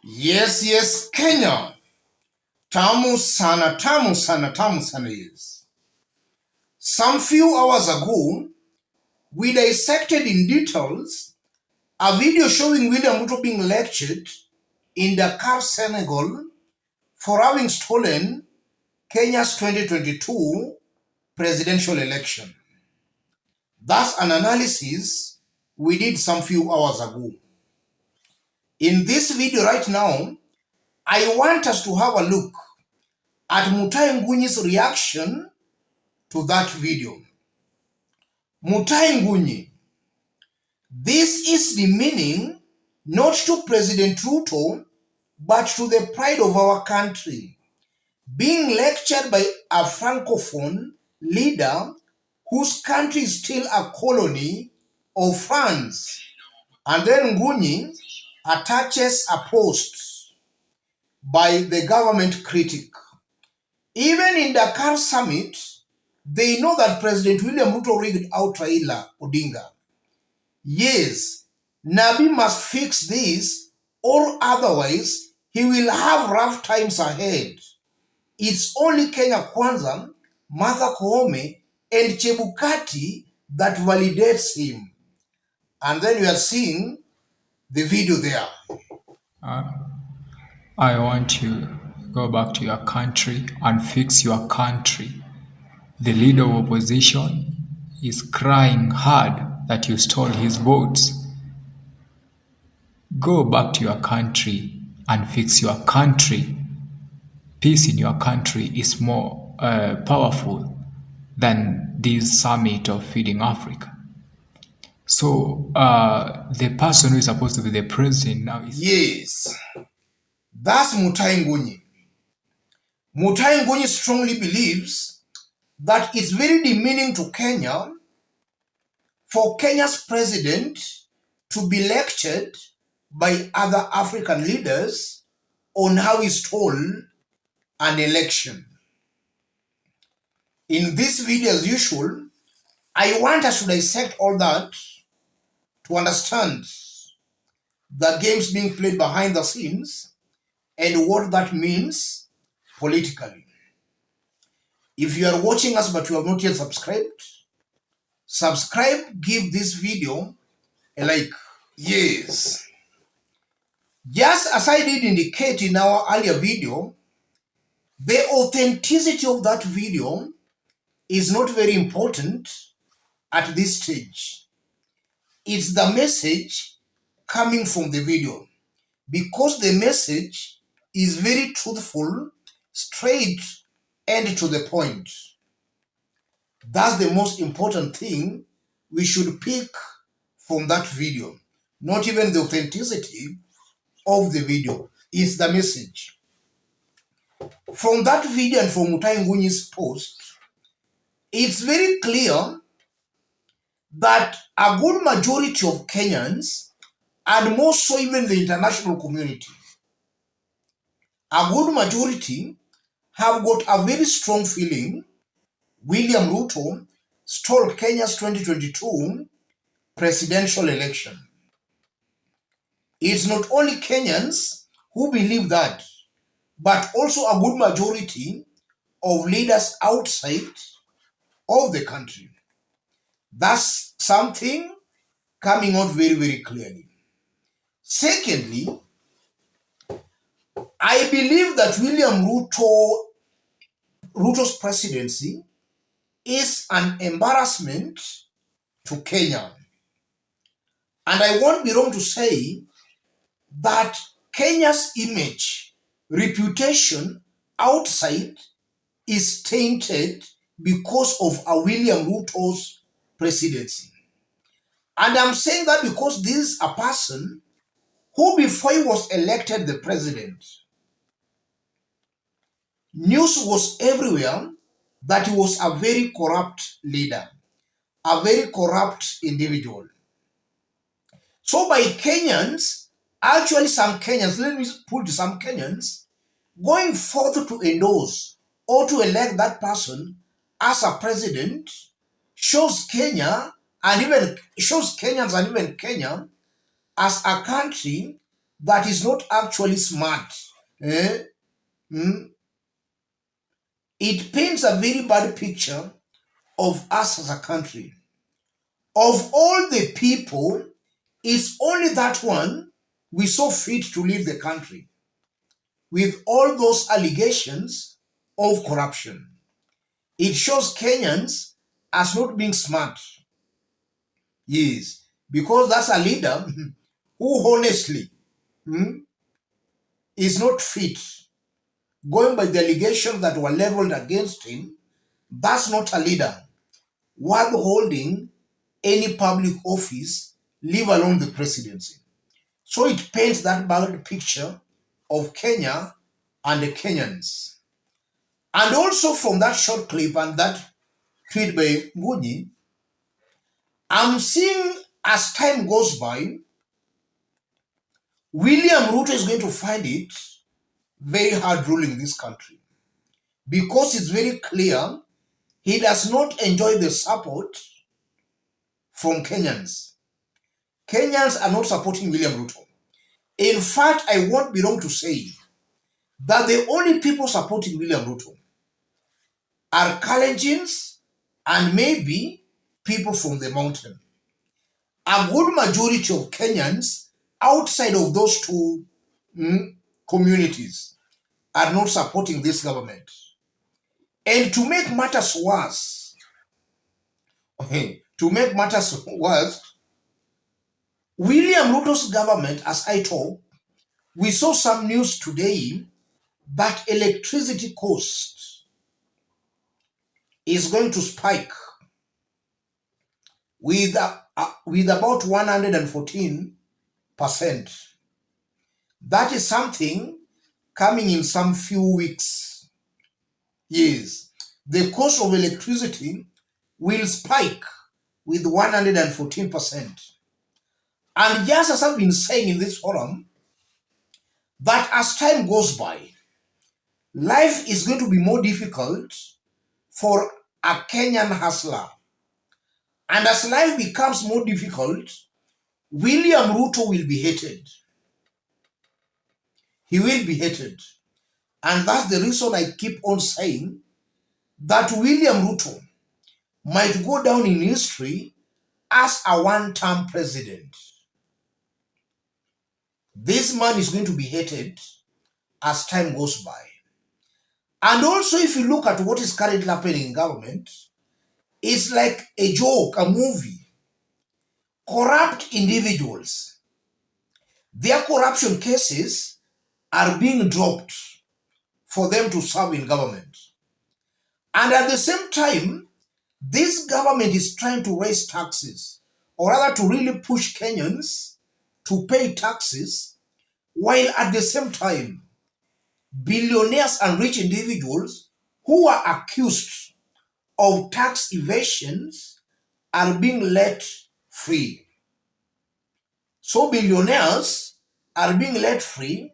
Yes, Kenya. Tamu sana, tamu sana, tamu sana, yes. Some few hours ago, we dissected in details a video showing William Ruto being lectured in Dakar, Senegal, for having stolen Kenya's 2022 presidential election. That's an analysis we did some few hours ago. In this video right now, I want us to have a look at Mutahi Ngunyi's reaction to that video. Mutahi Ngunyi, this is the meaning not to President Ruto, but to the pride of our country. Being lectured by a francophone leader whose country is still a colony of France. And then Ngunyi attaches a post by the government critic. Even in Dakar summit, they know that President William Ruto rigged out Raila Odinga. Yes, Nabi must fix this, or otherwise he will have rough times ahead. It's only Kenya Kwanza, Martha Koome, and Chebukati that validates him. And then you are seeing the video there. I want you to go back to your country and fix your country. The leader of opposition is crying hard that you stole his votes. Go back to your country and fix your country. Peace in your country is more powerful than this summit of feeding Africa. So the person who is supposed to be the president now is... Yes, that's Mutahi Ngunyi. Mutahi Ngunyi strongly believes that it's very demeaning to Kenya for Kenya's president to be lectured by other African leaders on how he stole an election. In this video, as usual, I want us to dissect all that to understand the games being played behind the scenes and what that means politically. If you are watching us but you have not yet subscribed, subscribe, give this video a like. Yes. Just as I did indicate in our earlier video, the authenticity of that video is not very important at this stage. It's the message coming from the video, because the message is very truthful, straight, and to the point. That's the most important thing we should pick from that video. Not even the authenticity of the video, is the message. From that video and from Mutahi Ngunyi's post, it's very clear that a good majority of Kenyans, and more so even the international community, a good majority have got a very strong feeling William Ruto stole Kenya's 2022 presidential election. It's not only Kenyans who believe that, but also a good majority of leaders outside of the country. That's something coming out very, very clearly. Secondly, I believe that William Ruto's presidency is an embarrassment to Kenya. And I won't be wrong to say that Kenya's image, reputation outside is tainted because of a William Ruto's presidency. And I'm saying that because this is a person who, before he was elected the president, news was everywhere that he was a very corrupt leader, a very corrupt individual. So by Kenyans, actually some Kenyans, let me put some Kenyans, going forth to endorse or to elect that person as a president shows Kenya and even shows Kenyans and even Kenya as a country that is not actually smart. eh, mm, it paints a very bad picture of us as a country. Of all the people, it's only that one we saw fit to lead the country with all those allegations of corruption. It shows Kenyans as not being smart. Yes, because that's a leader who honestly is not fit. Going by the allegations that were leveled against him, that's not a leader worth holding any public office, leave alone the presidency. So it paints that bad picture of Kenya and the Kenyans. And also from that short clip and that tweet by Ngunyi, I'm seeing as time goes by, William Ruto is going to find it very hard ruling this country because it's very clear he does not enjoy the support from Kenyans. Kenyans are not supporting William Ruto. In fact, I won't be wrong to say that the only people supporting William Ruto are Kalenjins and maybe people from the mountain. A good majority of Kenyans outside of those two communities are not supporting this government. And to make matters worse, William Ruto's government, as I told, we saw some news today that electricity cost is going to spike with about 114%. That is something coming in some few weeks. Yes, the cost of electricity will spike with 114%. And just as I've been saying in this forum, that as time goes by, life is going to be more difficult for a Kenyan hustler. And as life becomes more difficult, William Ruto will be hated. He will be hated. And that's the reason I keep on saying that William Ruto might go down in history as a one-term president. This man is going to be hated as time goes by. And also, if you look at what is currently happening in government, it's like a joke, a movie. Corrupt individuals, their corruption cases are being dropped for them to serve in government. And at the same time, this government is trying to raise taxes, or rather to really push Kenyans to pay taxes, while at the same time, billionaires and rich individuals who are accused of tax evasions are being let free. So billionaires are being let free.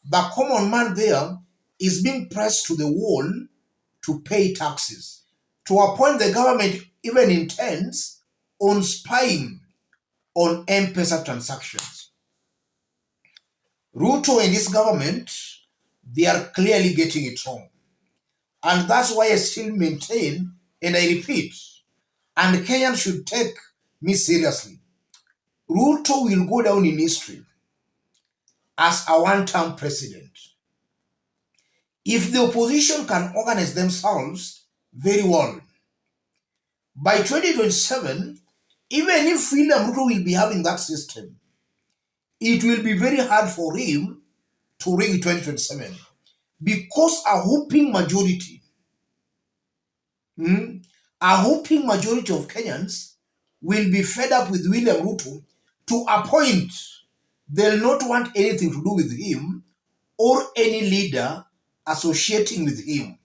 The common man there is being pressed to the wall to pay taxes, to a point the government even intends on spying on M-Pesa transactions. Ruto and his government, they are clearly getting it wrong. And that's why I still maintain, and I repeat, and Kenyans should take me seriously. Ruto will go down in history as a one-term president. If the opposition can organize themselves very well, by 2027, even if William Ruto will be having that system, it will be very hard for him to ring 2027 because a whooping majority of Kenyans will be fed up with William Ruto to a point they'll not want anything to do with him or any leader associating with him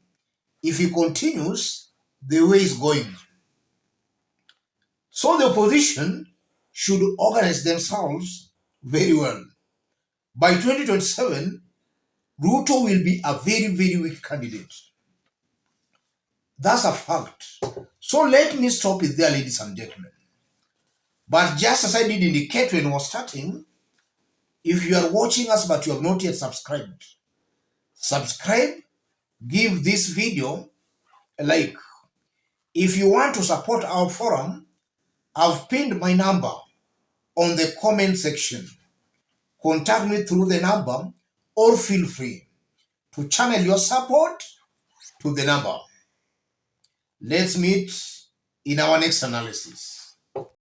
if he continues the way he's going. So the opposition should organize themselves very well. By 2027, Ruto will be a very, very weak candidate. That's a fact. So let me stop it there, ladies and gentlemen. But just as I did indicate when I was starting, If you are watching us but you have not yet subscribed, subscribe, give this video a like. If you want to support our forum, I've pinned my number on the comment section. Contact me through the number or feel free to channel your support to the number. Let's meet in our next analysis.